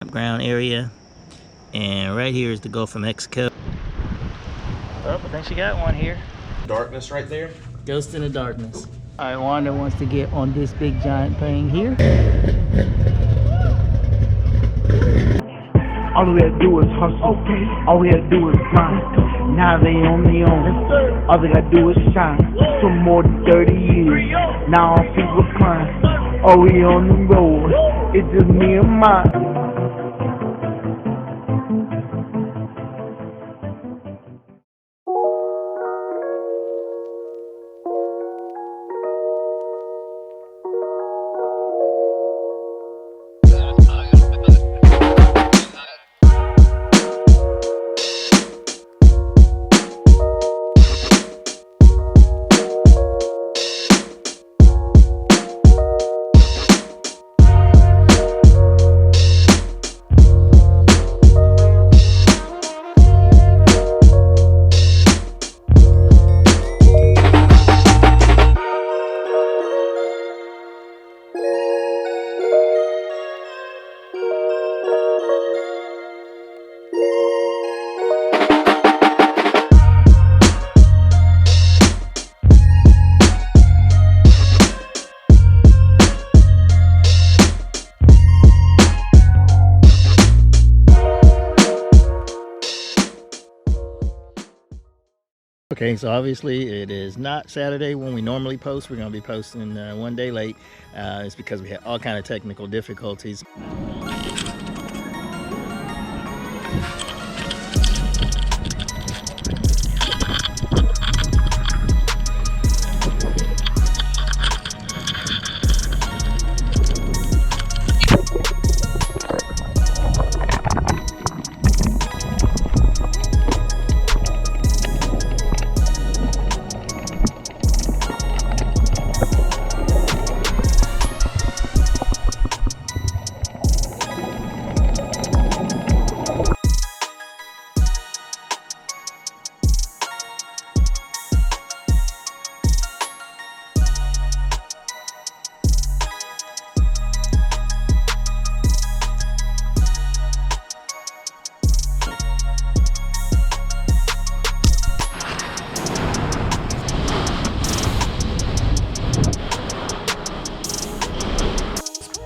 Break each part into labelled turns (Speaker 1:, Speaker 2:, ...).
Speaker 1: campground area, and right here is the Gulf of Mexico. Oh, I think she got one here.
Speaker 2: Darkness right there.
Speaker 1: Ghost in the darkness. All right, Wanda wants to get on this big giant thing here.
Speaker 3: All we had to do is hustle. All we had to do is grind. Now they on their own. All they gotta do is shine. For more than 30 years. Now our feet recline. Oh, we on the road. It's just me and mine.
Speaker 1: Okay, so obviously it is not Saturday when we normally post. We're going to be posting one day late. It's because we had all kind of technical difficulties.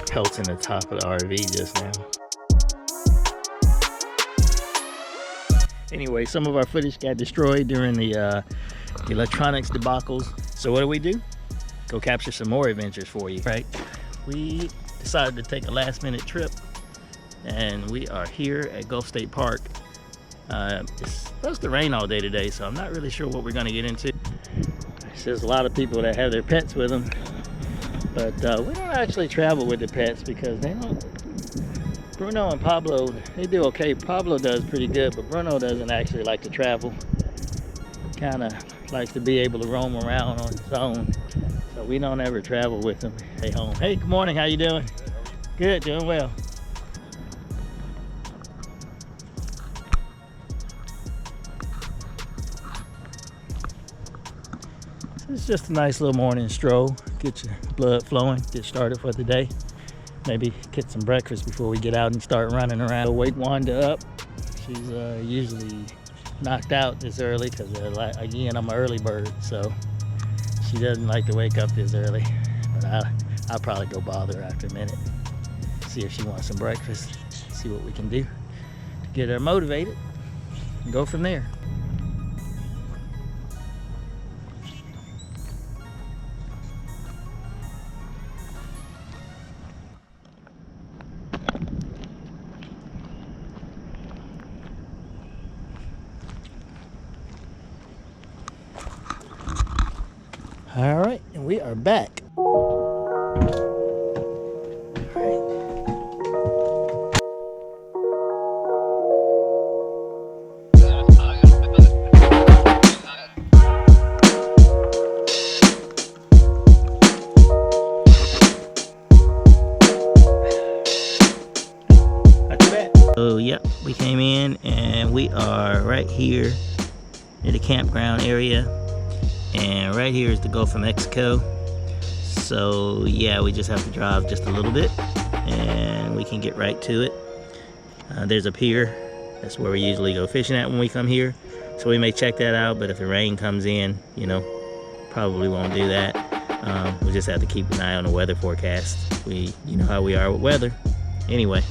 Speaker 1: Pelting the top of the RV just now. Anyway, some of our footage got destroyed during the electronics debacles. So what do? Go capture some more adventures for you, right? We decided to take a last-minute trip, and we are here at Gulf State Park. It's supposed to rain all day today, so I'm not really sure what we're going to get into. There's a lot of people that have their pets with them. But we don't actually travel with the pets because they don't. Bruno and Pablo, they do okay. Pablo does pretty good, but Bruno doesn't actually like to travel. Kind of likes to be able to roam around on his own. So we don't ever travel with him. Stay home. Hey, good morning. How you doing? Good, doing well. It's just a nice little morning stroll. Get your blood flowing, get started for the day. Maybe get some breakfast before we get out and start running around. We'll wake Wanda up. She's usually knocked out this early because, again, I'm an early bird, so she doesn't like to wake up this early. But I'll probably go bother her after a minute. See if she wants some breakfast. See what we can do to get her motivated and go from there. All right, and we are back. So, yep, we came in and we are right here in the campground area. And right here is the Gulf of Mexico. So yeah, we just have to drive just a little bit and we can get right to it. There's a pier. That's where we usually go fishing at when we come here. So we may check that out, but if the rain comes in, you know, probably won't do that. We just have to keep an eye on the weather forecast. You know how we are with weather. Anyway.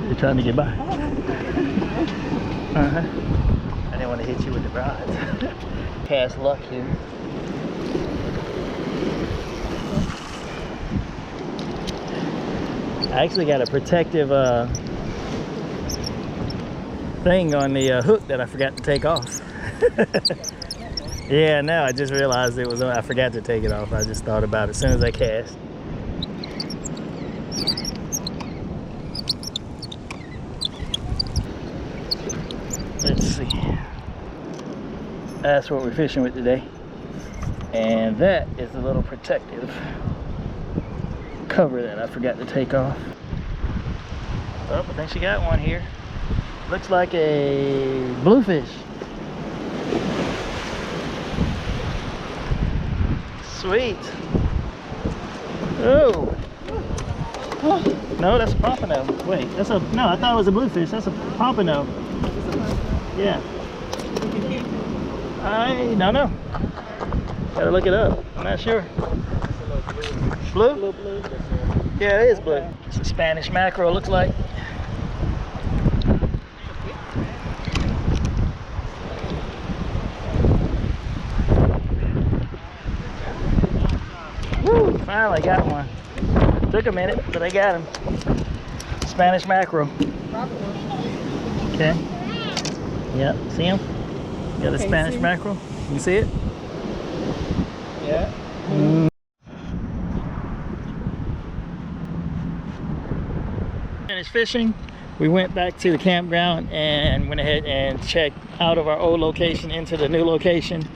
Speaker 1: You're trying to get by. I didn't want to hit you with the rods. Past luck here. I actually got a protective thing on the hook that I forgot to take off. Yeah, no, I just realized it was. I forgot to take it off. I just thought about it as soon as I cast. Let's see. That's what we're fishing with today. And that is the little protective cover that I forgot to take off. Oh, I think she got one here. Looks like a bluefish. Sweet. Oh. No, that's a pompano. Wait, that's a, no, I thought it was a bluefish. That's a pompano. Yeah. I don't know. Gotta look it up. I'm not sure. Blue? Yeah, it is blue. It's a Spanish mackerel, looks like. Woo, finally got one. Took a minute, but I got him. Spanish mackerel. Okay. Yep, see him? Got a Spanish mackerel. You see it?
Speaker 2: Yeah.
Speaker 1: Finished fishing. We went back to the campground and went ahead and checked out of our old location into the new location.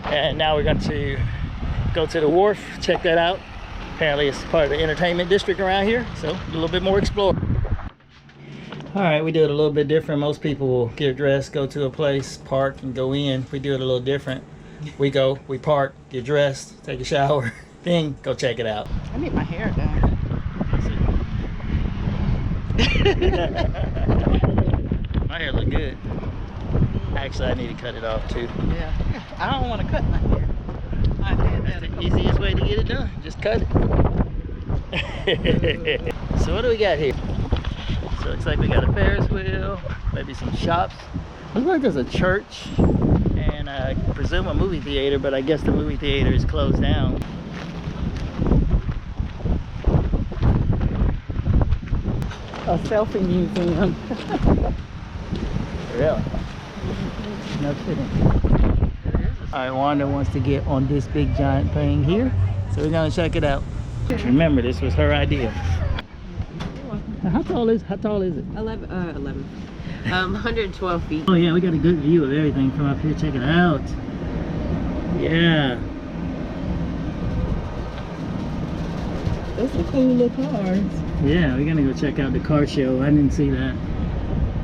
Speaker 1: And now we're going to go to the Wharf, check that out. Apparently it's part of the entertainment district around here, so a little bit more explore. All right, we do it a little bit different. Most people will get dressed, go to a place, park, and go in. We do it a little different. We go, we park, get dressed, take a shower, then go check it out.
Speaker 2: I need my hair done.
Speaker 1: My hair look good. Actually, I need to cut it off too.
Speaker 2: Yeah. I don't want to cut my hair.
Speaker 1: That's the easiest way to get it done. Just cut it. So what do we got here? So it looks like we got a Ferris wheel, maybe some shops. Looks like there's a church and I presume a movie theater, but I guess the movie theater is closed down.
Speaker 2: A selfie museum.
Speaker 1: Really? No kidding. Alright, Wanda wants to get on this big giant thing here, so we're gonna check it out. Remember, this was her idea. How tall is it?
Speaker 2: 112 feet.
Speaker 1: Oh yeah, we got a good view of everything from up here. Check it out. Yeah.
Speaker 2: Those are cool little cars.
Speaker 1: Yeah, we're gonna go check out the car show. I didn't see that.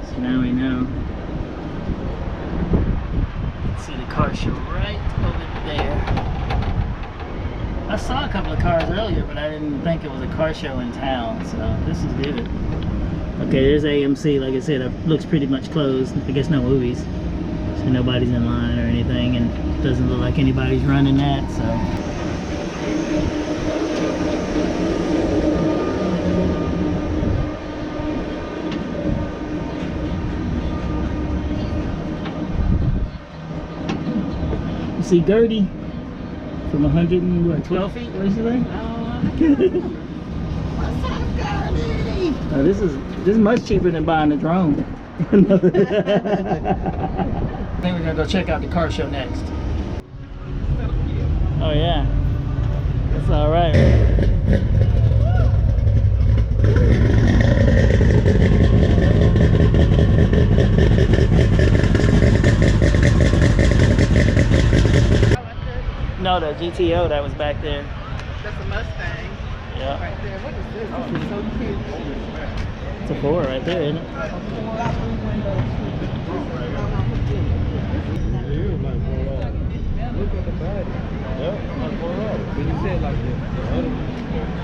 Speaker 1: So now we know. Let's see the car show right over there. I saw a couple of cars earlier, but I didn't think it was a car show in town, so this is good. Okay, there's AMC. Like I said, it looks pretty much closed. I guess no movies. So nobody's in line or anything, and it doesn't look like anybody's running that, so. You see Gertie from 112 feet? What did you say?
Speaker 2: What's up, Gertie?
Speaker 1: This is much cheaper than buying a drone. I think we're gonna go check out the car show next. Oh yeah, that's all right. No, the GTO that was back there.
Speaker 2: That's a Mustang.
Speaker 1: Yeah.
Speaker 2: Right there. What is this? This is so cute.
Speaker 1: It's a 4 right there, isn't it?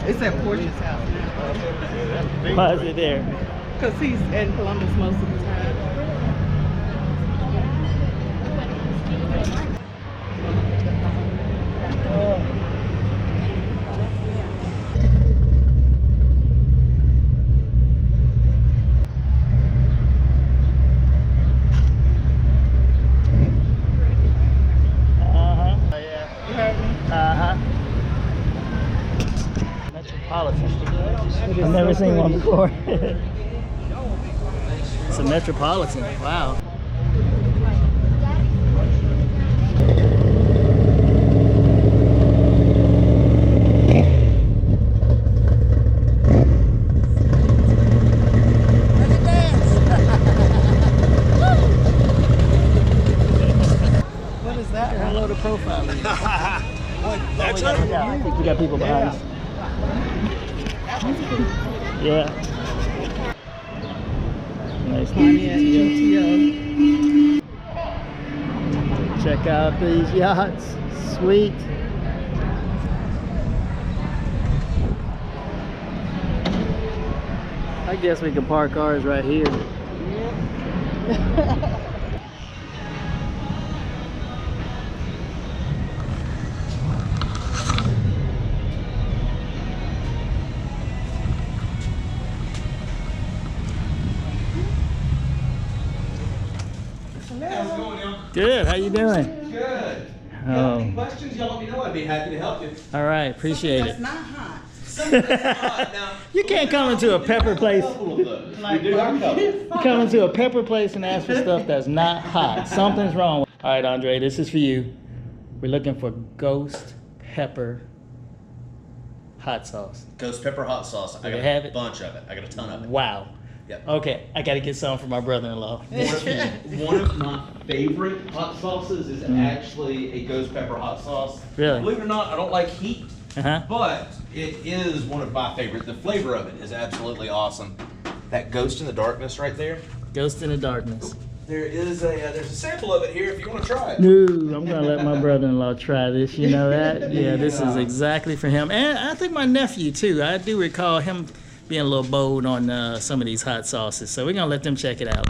Speaker 2: It's at Portia's house now.
Speaker 1: Why is it there?
Speaker 2: Because he's in Columbus most of the time.
Speaker 1: Metropolitan. I've never seen one before. It's a Metropolitan. Wow.
Speaker 2: What is that?
Speaker 1: Hello to profile.
Speaker 3: That's
Speaker 1: Yeah, I think we got people behind us. Yeah. Nice to meet you. Check out these yachts. Sweet. I guess we can park ours right here.
Speaker 4: How's it going, y'all?
Speaker 1: Good. How you doing?
Speaker 4: Good.
Speaker 1: Oh.
Speaker 4: Any questions, y'all let me know. I'd be happy to help you.
Speaker 1: All right. Appreciate it.
Speaker 2: It's not hot.
Speaker 4: Something that's hot now.
Speaker 1: You can't come into a pepper place.
Speaker 4: A couple of those. We do have a couple.
Speaker 1: You come into a pepper place and ask for stuff that's not hot. Something's wrong. All right, Andre, this is for you. We're looking for ghost pepper hot sauce.
Speaker 5: Ghost pepper hot sauce. I
Speaker 1: Do
Speaker 5: got
Speaker 1: they have
Speaker 5: a
Speaker 1: it?
Speaker 5: bunch of it. I got a ton of it.
Speaker 1: Wow.
Speaker 5: Yep.
Speaker 1: Okay, I got to get some for my brother-in-law.
Speaker 4: One of my favorite hot sauces is actually a ghost pepper hot sauce.
Speaker 1: Really?
Speaker 4: Believe it or not, I don't like heat,
Speaker 1: Uh-huh.
Speaker 4: but it is one of my favorites. The flavor of it is absolutely awesome. That ghost in the darkness right there.
Speaker 1: Ghost in the darkness.
Speaker 4: There is there's a sample of it here if you want to try it.
Speaker 1: No, I'm going to let my brother-in-law try this. You know that? Yeah, this is exactly for him. And I think my nephew, too. I do recall him being a little bold on some of these hot sauces. So we're going to let them check it out.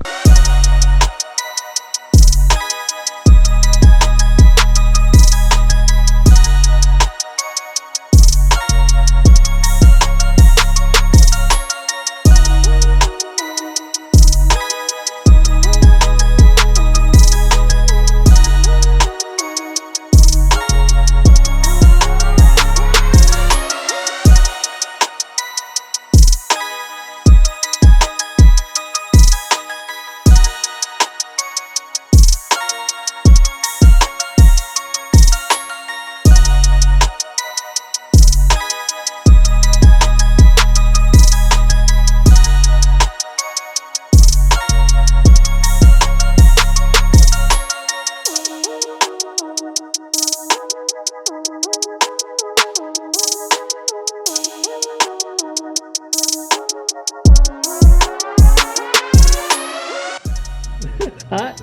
Speaker 1: Hot?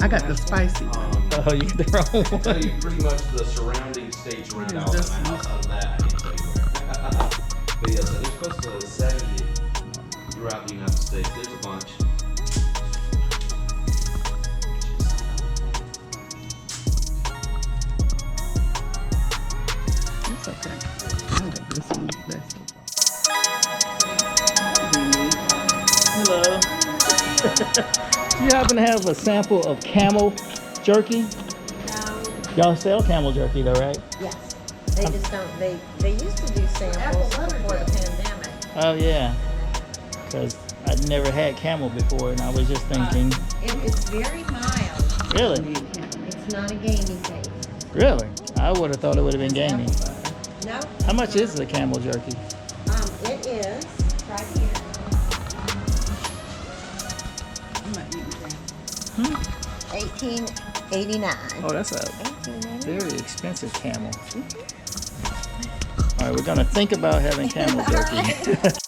Speaker 2: I got the spicy.
Speaker 1: Oh, you get the wrong
Speaker 4: I can tell
Speaker 1: one.
Speaker 4: you pretty much the surrounding states around
Speaker 2: Is
Speaker 4: Alabama.
Speaker 2: this one?
Speaker 4: Outside of that, I can't tell you where. But yeah, so there's close to 70 throughout the United States. There's a bunch.
Speaker 2: It's okay. I like this one best.
Speaker 1: Hello. Do you happen to have a sample of Camel Jerky?
Speaker 6: No,
Speaker 1: Y'all sell Camel Jerky though, right?
Speaker 6: yes. They just don't, they used to do samples before the pandemic.
Speaker 1: Oh yeah. Because I'd never had Camel before and I was just thinking,
Speaker 6: It's very mild.
Speaker 1: really?
Speaker 6: It's not a gamey taste.
Speaker 1: Really? I would have thought it would have been gamey.
Speaker 6: No,
Speaker 1: How much is the Camel Jerky?
Speaker 6: it is right here.
Speaker 2: I'm not eating that.
Speaker 6: $18.89.
Speaker 1: Oh, that's a
Speaker 6: $18.89.
Speaker 1: very expensive Camel. All right, we're gonna think about having camel jerky.